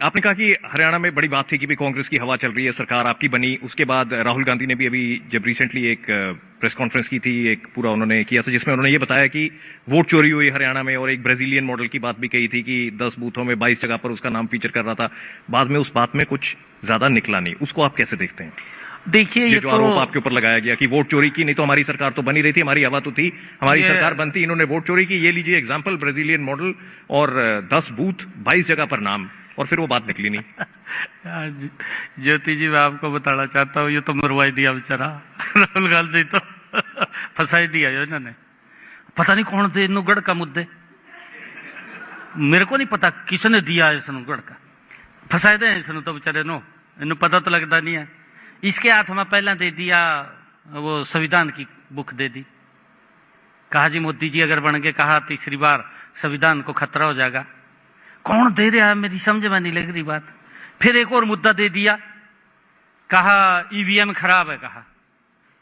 आपने कहा कि हरियाणा में बड़ी बात थी कि भी कांग्रेस की हवा चल रही है, सरकार आपकी बनी। उसके बाद राहुल गांधी ने भी अभी जब रिसेंटली एक प्रेस कॉन्फ्रेंस की थी, एक पूरा उन्होंने किया था जिसमें उन्होंने ये बताया कि वोट चोरी हुई हरियाणा में, और एक ब्राजीलियन मॉडल की बात भी कही थी कि 10 बूथों में 22 जगह पर उसका नाम फीचर कर रहा था। बाद में उस बात में कुछ ज्यादा निकला नहीं। उसको आप कैसे देखते हैं? देखिए, ये जो आरोप आपके ऊपर लगाया गया कि वोट चोरी की, नहीं तो हमारी सरकार तो बनी रही थी, हमारी हवा तो थी, हमारी सरकार बनती, इन्होंने वोट चोरी की। ये लीजिए एग्जांपल, ब्राजीलियन मॉडल और 10 बूथ 22 जगह पर नाम, और फिर वो बात निकली नहीं। ज्योति जी, मैं आपको बताना चाहता हूँ, ये तो मरवाई दिया बेचारा राहुल गांधी, तो फंसा ही दिया इन्होंने। पता नहीं कौन थे नुगड़ का मुद्दे, मेरे को नहीं पता किसने दिया इस नुगड़ का, फंसा दे इसने तो बेचारे नो, इन्हें पता तो लगता नहीं है। इसके हाथ में पहले दे दिया वो संविधान की बुक दे दी, कहा जी मोदी जी अगर बन गए, कहा तीसरी बार संविधान को खतरा हो जाएगा। कौन दे रहा है, मेरी समझ में नहीं लग रही बात। फिर एक और मुद्दा दे दिया, कहा ईवीएम खराब है, कहा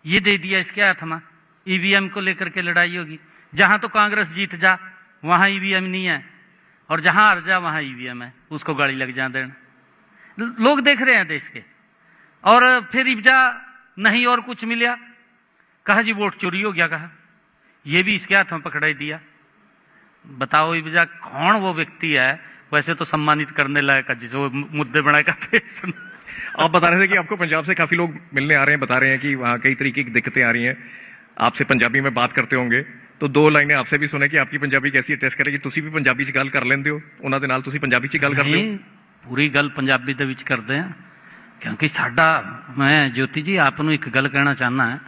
ये दे दिया इसके हाथ में, ईवीएम को लेकर के लड़ाई होगी। जहां तो कांग्रेस जीत जा वहां ईवीएम नहीं है, और जहां हार जा वहां ईवीएम है, उसको गाड़ी लग जा देना। लोग देख रहे हैं देश के। और फिर इब्जा नहीं और कुछ मिला, कहा जी वोट चोरी हो गया, कहा ये भी इसके हाथ में पकड़ाई दिया। बताओ इब्जा कौन वो व्यक्ति है, वैसे तो सम्मानित करने लायक जिसे वो मुद्दे बनाए करते। आप बता रहे थे कि आपको पंजाब से काफी लोग मिलने आ रहे हैं, बता रहे हैं कि वहां कई तरीके की दिक्कतें आ रही हैं, आपसे पंजाबी में बात करते होंगे। तो 2 लाइनें आपसे भी सुने कि आपकी पंजाबी कैसी है, टेस्ट करें कि तुसी भी पंजाबी च गल कर लेंदे हो, उन्हां दे नाल तुसी पंजाबी च गल करदे हो। पूरी गल पंजाबी दे विच करदे हैं, क्योंकि साडा, मैं ज्योति जी आप नूं एक गल कहना चाहना है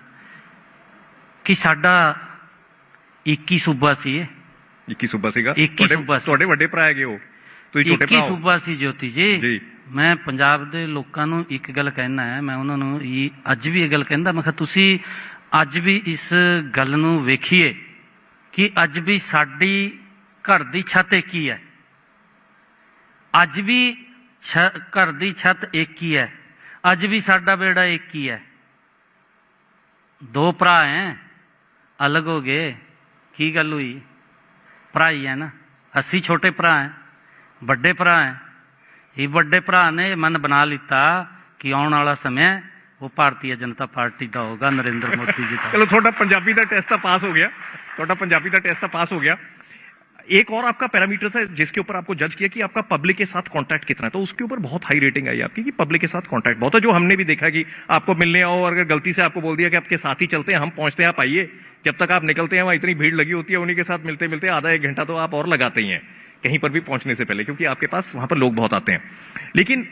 कि साडा 21 सूबा सी, 21 सूबा सीगा, 21 सूबा सी, ਤੁਹਾਡੇ ਵੱਡੇ ਭਰਾ ਹੈਗੇ ਹੋ, ਤੁਸੀਂ ਛੋਟੇ ਭਰਾ 21 सूबा सी ज्योति जी। ਜੀ मैं पंजाब ਦੇ ਲੋਕਾਂ ਨੂੰ ਇੱਕ ਗੱਲ ਕਹਿਣਾ ਹੈ, ਮੈਂ ਉਹਨਾਂ ਨੂੰ ਅੱਜ ਵੀ ਇਹ ਗੱਲ ਕਹਿੰਦਾ, ਮੈਂ ਕਿਹਾ ਤੁਸੀਂ ਅੱਜ ਵੀ ਇਸ ਗੱਲ ਨੂੰ ਵੇਖੀਏ ਕਿ ਅੱਜ ਵੀ ਸਾਡੀ ਘਰ ਦੀ ਛੱਤ ਇੱਕ ਹੀ ਹੈ, ਅੱਜ ਵੀ ਘਰ ਦੀ ਛੱਤ ਇੱਕ ਹੀ ਹੈ, ਅੱਜ भी साडा बेड़ा एक ही है। 2 भरा हैं, अलग हो गए, की गल हुई? भरा ही है ना, 80 छोटे भरा हैं, बड़े भरा हैं। ये बड़े भरा ने मन बना लिता कि आने वाला समय वो भारतीय जनता पार्टी का होगा, नरेंद्र मोदी जी का। चलो थोड़ा पंजाबी का टेस्ट पास हो गया, थोड़ा पंजाबी का टेस्ट पास हो गया। एक और आपका पैरामीटर था जिसके ऊपर आपको जज किया कि आपका पब्लिक के साथ कांटेक्ट कितना है, तो उसके ऊपर बहुत हाई रेटिंग आई आपकी कि पब्लिक के साथ कांटेक्ट बहुत है। जो हमने भी देखा कि आपको मिलने आओ और अगर गलती से आपको बोल दिया कि आपके साथ ही चलते हैं, हम पहुंचते हैं, आप आइए, जब तक आप निकलते हैं वहां इतनी भीड़ लगी होती है, उन्हीं के साथ मिलते मिलते आधा 1 घंटा तो आप और लगाते ही हैं कहीं पर भी पहुंचने से पहले, क्योंकि आपके पास वहां पर लोग बहुत आते हैं। लेकिन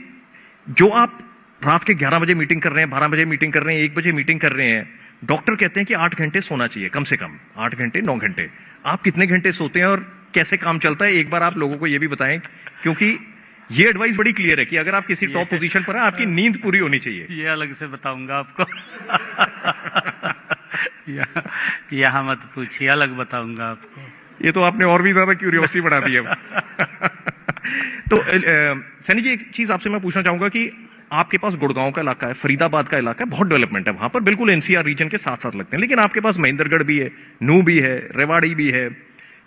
जो आप रात के 11 बजे मीटिंग कर रहे हैं, 12 बजे मीटिंग कर रहे हैं, 1 बजे मीटिंग कर रहे हैं, डॉक्टर कहते हैं कि 8 घंटे सोना चाहिए कम से कम, 8 घंटे 9 घंटे। आप कितने घंटे सोते हैं और कैसे काम चलता है, एक बार आप लोगों को यह भी बताएं, क्योंकि ये एडवाइस बड़ी क्लियर है कि अगर आप किसी टॉप पोजीशन पर हैं, आपकी नींद पूरी होनी चाहिए। ये अलग से बताऊंगा आपको यहाँ मत पूछिए, अलग बताऊंगा आपको। ये तो आपने और भी ज्यादा क्यूरियोसिटी बढ़ा दी है। तो सैनी जी, एक चीज आपसे मैं पूछना चाहूंगा कि आपके पास गुड़गांव का इलाका है, फरीदाबाद का इलाका है, बहुत डेवलपमेंट है वहां पर, बिल्कुल एनसीआर रीजन के साथ साथ लगते हैं। लेकिन आपके पास महेंद्रगढ़ भी है, नू भी है, रेवाड़ी भी है,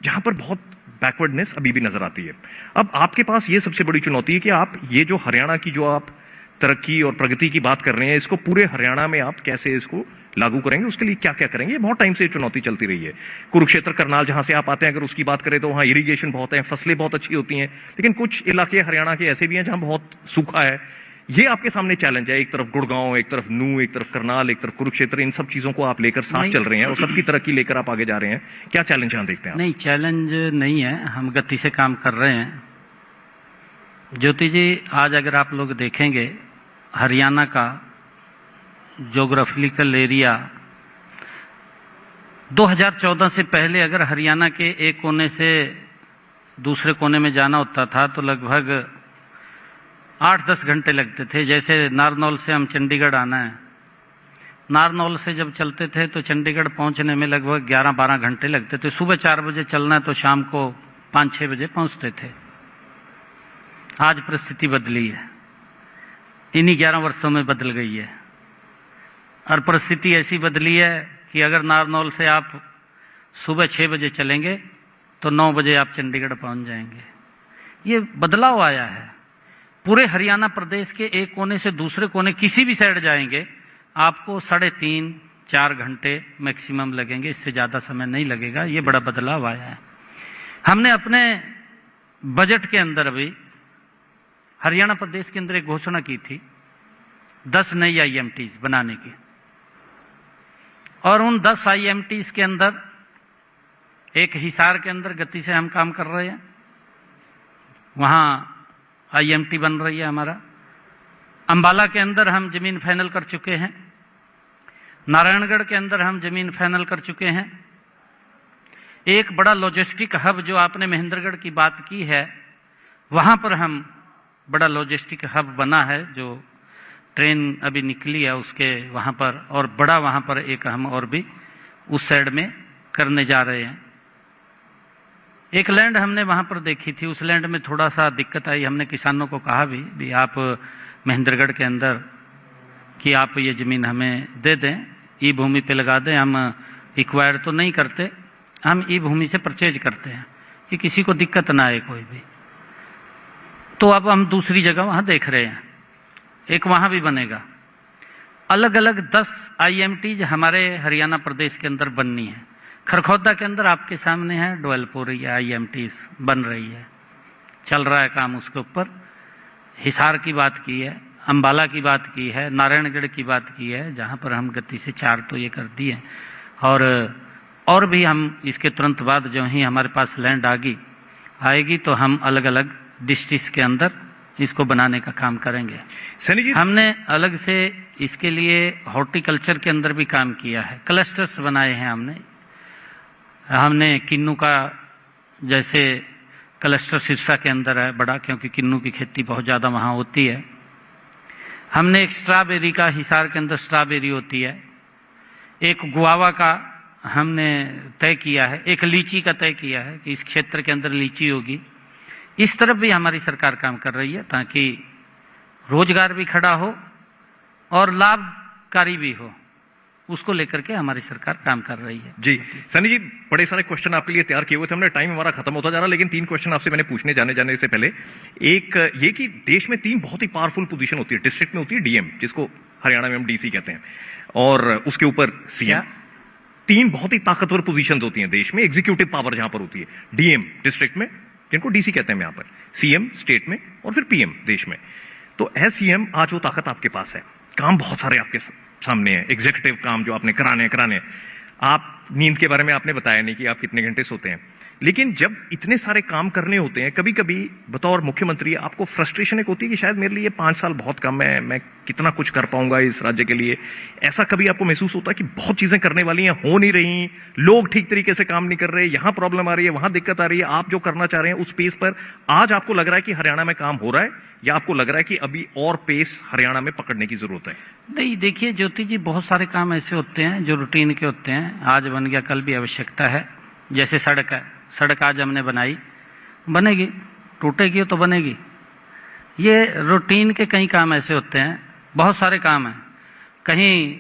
जहां पर बहुत बैकवर्डनेस अभी भी नजर आती है। अब आपके पास ये सबसे बड़ी चुनौती है कि आप ये जो हरियाणा की जो आप तरक्की और प्रगति की बात कर रहे हैं, इसको पूरे हरियाणा में आप कैसे इसको लागू करेंगे, उसके लिए क्या क्या करेंगे? बहुत टाइम से चुनौती चलती रही है। कुरुक्षेत्र करनाल जहां से आप आते हैं, अगर उसकी बात करें तो वहां इरिगेशन बहुत है, फसलें बहुत अच्छी होती हैं, लेकिन कुछ इलाके हरियाणा के ऐसे भी हैं जहां बहुत सूखा है। ये आपके सामने चैलेंज है, एक तरफ गुड़गांव, एक तरफ नू, एक तरफ करनाल, एक तरफ कुरुक्षेत्र, इन सब चीजों को आप लेकर साथ चल रहे हैं और सबकी तरक्की लेकर आप आगे जा रहे हैं। क्या चैलेंज यहां देखते हैं? नहीं, चैलेंज नहीं है, हम गति से काम कर रहे हैं। ज्योति जी, आज अगर आप लोग देखेंगे हरियाणा का ज्योग्राफिकल एरिया 2014 से पहले अगर हरियाणा के एक कोने से दूसरे कोने में जाना होता था तो लगभग 8-10 घंटे लगते थे। जैसे नारनौल से हम चंडीगढ़ आना है, नारनौल से जब चलते थे तो चंडीगढ़ पहुंचने में लगभग 11-12 घंटे लगते थे। सुबह 4 बजे चलना है तो शाम को 5-6 बजे पहुंचते थे। आज परिस्थिति बदली है, इन्हीं 11 वर्षों में बदल गई है, और परिस्थिति ऐसी बदली है कि अगर नारनौल से आप सुबह 6 बजे चलेंगे तो 9 बजे आप चंडीगढ़ पहुंच जाएंगे। ये बदलाव आया है। पूरे हरियाणा प्रदेश के एक कोने से दूसरे कोने किसी भी साइड जाएंगे, आपको 3.5-4 घंटे मैक्सिमम लगेंगे, इससे ज़्यादा समय नहीं लगेगा। ये बड़ा बदलाव आया है। हमने अपने बजट के अंदर अभी हरियाणा प्रदेश के अंदर एक घोषणा की थी 10 नई IMTs बनाने की, और उन 10 IMTs के अंदर एक हिसार के अंदर गति से हम काम कर रहे हैं, वहाँ IMT बन रही है हमारा। अंबाला के अंदर हम जमीन फाइनल कर चुके हैं, नारायणगढ़ के अंदर हम जमीन फाइनल कर चुके हैं। एक बड़ा लॉजिस्टिक हब जो आपने महेंद्रगढ़ की बात की है, वहाँ पर हम बड़ा लॉजिस्टिक हब बना है, जो ट्रेन अभी निकली है उसके वहाँ पर, और बड़ा वहाँ पर एक हम और भी उस साइड में करने जा रहे हैं। एक लैंड हमने वहाँ पर देखी थी, उस लैंड में थोड़ा सा दिक्कत आई। हमने किसानों को कहा भी आप महेंद्रगढ़ के अंदर कि आप ये ज़मीन हमें दे दें, ई भूमि पे लगा दें, हम एक्वायर तो नहीं करते, हम ई भूमि से परचेज करते हैं कि किसी को दिक्कत ना आए कोई भी। तो अब हम दूसरी जगह वहाँ देख रहे हैं, एक वहाँ भी बनेगा। अलग अलग 10 IMTs हमारे हरियाणा प्रदेश के अंदर बननी है। खरखौदा के अंदर आपके सामने है, डेवलप हो रही है, IMTs बन रही है, चल रहा है काम उसके ऊपर। हिसार की बात की है, अंबाला की बात की है, नारायणगढ़ की बात की है, जहाँ पर हम गति से 4 तो ये कर दिए, और भी हम इसके तुरंत बाद जो ही हमारे पास लैंड आएगी तो हम अलग अलग डिस्ट्रिक्ट के अंदर इसको बनाने का काम करेंगे। सैनी जी, हमने अलग से इसके लिए हॉर्टिकल्चर के अंदर भी काम किया है, क्लस्टर्स बनाए हैं हमने किन्नू का जैसे क्लस्टर सिरसा के अंदर है बड़ा, क्योंकि किन्नू की खेती बहुत ज़्यादा वहाँ होती है। हमने एक स्ट्रॉबेरी का, हिसार के अंदर स्ट्रॉबेरी होती है, एक गुआवा का हमने तय किया है, एक लीची का तय किया है कि इस क्षेत्र के अंदर लीची होगी। इस तरफ भी हमारी सरकार काम कर रही है ताकि रोजगार भी खड़ा हो और लाभकारी भी हो, उसको लेकर के हमारी सरकार काम कर रही है। जी सनी जी, बड़े सारे क्वेश्चन आपके लिए तैयार किए हुए थे हमने, टाइम हमारा खत्म होता जा रहा, लेकिन 3 क्वेश्चन आपसे मैंने पूछने जाने से पहले। एक ये कि देश में 3 बहुत ही पावरफुल पोजीशन होती है। डिस्ट्रिक्ट में होती है DM, जिसको हरियाणा में हम DC कहते हैं, और उसके ऊपर CM। 3 बहुत ही ताकतवर पोजीशन होती हैं देश में, एग्जीक्यूटिव पावर जहां पर होती है। DM डिस्ट्रिक्ट में, जिनको DC कहते हैं यहाँ पर, CM स्टेट में, और फिर PM देश में। तो एज CM आज वो ताकत आपके पास है, काम बहुत सारे आपके सामने है, एग्जीक्यूटिव काम जो आपने कराने। आप नींद के बारे में आपने बताया नहीं कि आप कितने घंटे सोते हैं, लेकिन जब इतने सारे काम करने होते हैं, कभी कभी बतौर मुख्यमंत्री आपको फ्रस्ट्रेशन एक होती है कि शायद मेरे लिए 5 साल बहुत कम है, मैं कितना कुछ कर पाऊंगा इस राज्य के लिए। ऐसा कभी आपको महसूस होता है कि बहुत चीजें करने वाली हैं, हो नहीं रही, लोग ठीक तरीके से काम नहीं कर रहे, यहां प्रॉब्लम आ रही है, वहां दिक्कत आ रही है, आप जो करना चाह रहे हैं उस पेस पर आज आपको लग रहा है कि हरियाणा में काम हो रहा है, या आपको लग रहा है कि अभी और पेस हरियाणा में पकड़ने की जरूरत है? नहीं, देखिए ज्योति जी, बहुत सारे काम ऐसे होते हैं जो रूटीन के होते हैं, आज बन गया कल भी आवश्यकता है। जैसे सड़क है, सड़क आज हमने बनाई, बनेगी, टूटेगी तो बनेगी। ये रूटीन के कई काम ऐसे होते हैं, बहुत सारे काम हैं। कहीं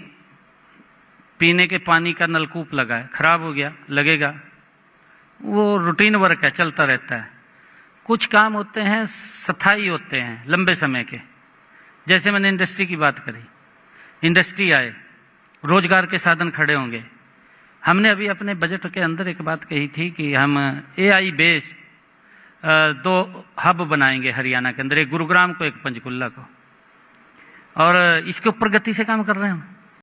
पीने के पानी का नलकूप लगा है, खराब हो गया, लगेगा, वो रूटीन वर्क है, चलता रहता है। कुछ काम होते हैं स्थायी होते हैं, लंबे समय के, जैसे मैंने इंडस्ट्री की बात करी, इंडस्ट्री आए, रोजगार के साधन खड़े होंगे। हमने अभी अपने बजट के अंदर एक बात कही थी कि हम AI बेस्ड 2 हब बनाएंगे हरियाणा के अंदर, एक गुरुग्राम को, एक पंचकुला को, और इसके ऊपर गति से काम कर रहे हैं हम।